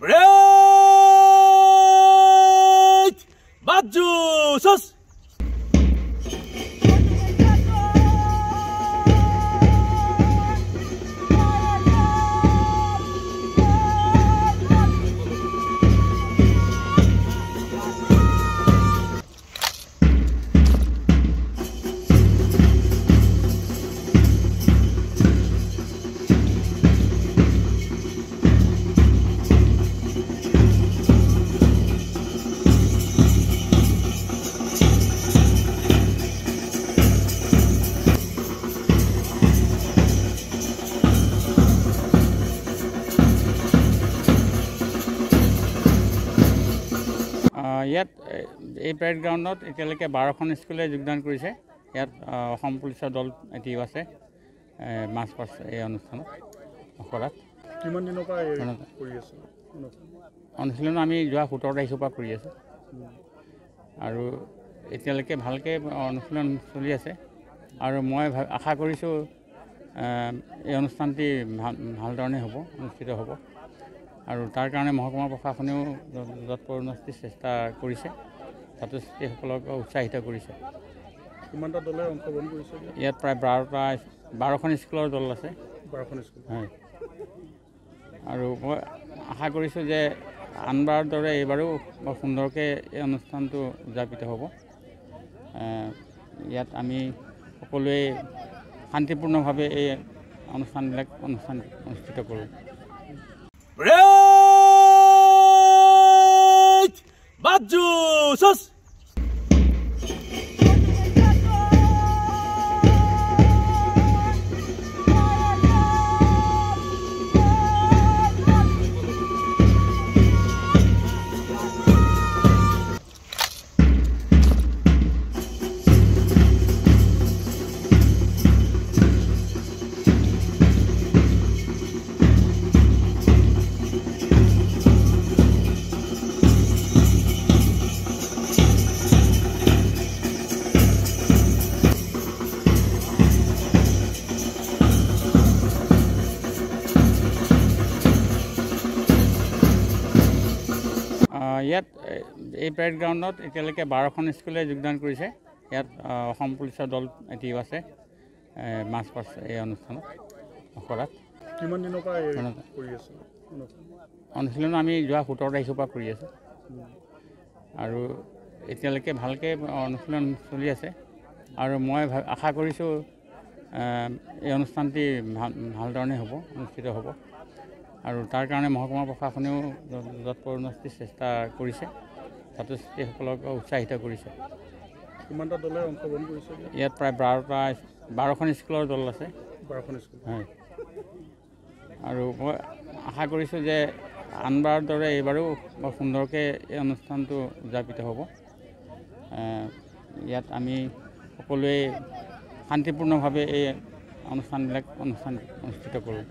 Break! Baju sus! ইয়াত এই parade গ্ৰাউণ্ডত এতিয়ালৈকে 12খন স্কুলে যোগদান কৰিছে। ইয়াত অসম পুলিচৰ দল এটিও আছে মাৰ্চ পাষ্ট এই অনুষ্ঠানত অখৰাত। কিমান দিনৰ পৰা কৰি আছে অনুশীলন আমি যোৱা 17 তাৰিখৰ পৰা কৰি আছোঁ আৰু এতিয়ালৈকে ভালকৈ অনুশীলন চলি আছে আৰু মই আশা কৰিছোঁ এই অনুষ্ঠানটি ভালধৰণে হ'ব, অনুষ্ঠিত হ'ব আৰু তাৰ কাৰণে মহকুমা প্ৰশাসনেও যৎপৰোনাস্তি চেষ্টা কৰিছে, ছাত্ৰ ছাত্ৰীসকলক উৎসাহিত কৰিছে। কিমানটা দলে অংশগ্ৰহণ কৰিছে? ইয়াত প্ৰায় 12খন স্কুলৰ দল আছে। 12খন স্কুল, হয়। আৰু মই আশা কৰিছোঁ যে আনবাৰৰ দৰে এইবাৰো বৰ সুন্দৰকৈ এই অনুষ্ঠানটো উদযাপিত হ'ব। ইয়াত আমি সকলোৱে শান্তিপূৰ্ণভাৱে এই অনুষ্ঠানবিলাক অনুষ্ঠিত কৰোঁ। Break! Baju sus! ইয়াত এই পেৰেড গ্ৰাউণ্ডত এতিয়ালৈকে 12খন স্কুলে যোগদান কৰিছে। ইয়াত অসম পুলিচৰ দল এটিও আছে মাৰ্চ পাষ্ট এই অনুষ্ঠানত অখৰাত। কিমান দিনৰ পৰা কৰি আছে অনুশীলন আমি যোৱা 17 তাৰিখৰ পৰা কৰি আছোঁ আৰু এতিয়ালৈকে ভালকৈ অনুশীলন চলি আছে আৰু মই আশা কৰিছোঁ এই অনুষ্ঠানটি ভালধৰণে হ'ব, অনুষ্ঠিত হ'ব আৰু তাৰ কাৰণে মহকুমা প্ৰশাসনেও যৎপৰোনাস্তি চেষ্টা কৰিছে, ছাত্ৰ ছাত্ৰীসকলক উৎসাহিত কৰিছে। কিমানটা দলে অংশগ্ৰহণ কৰিছে? ইয়াত প্ৰায় 12খন স্কুলৰ দল আছে। 12খন স্কুল, হয়। আৰু মই আশা কৰিছোঁ যে আনবাৰৰ দৰে এইবাৰো বৰ সুন্দৰকৈ এই অনুষ্ঠানটো উদযাপিত হ'ব। ইয়াত আমি সকলোৱে শান্তিপূৰ্ণভাৱে এই অনুষ্ঠানবিলাক অনুষ্ঠিত কৰোঁ।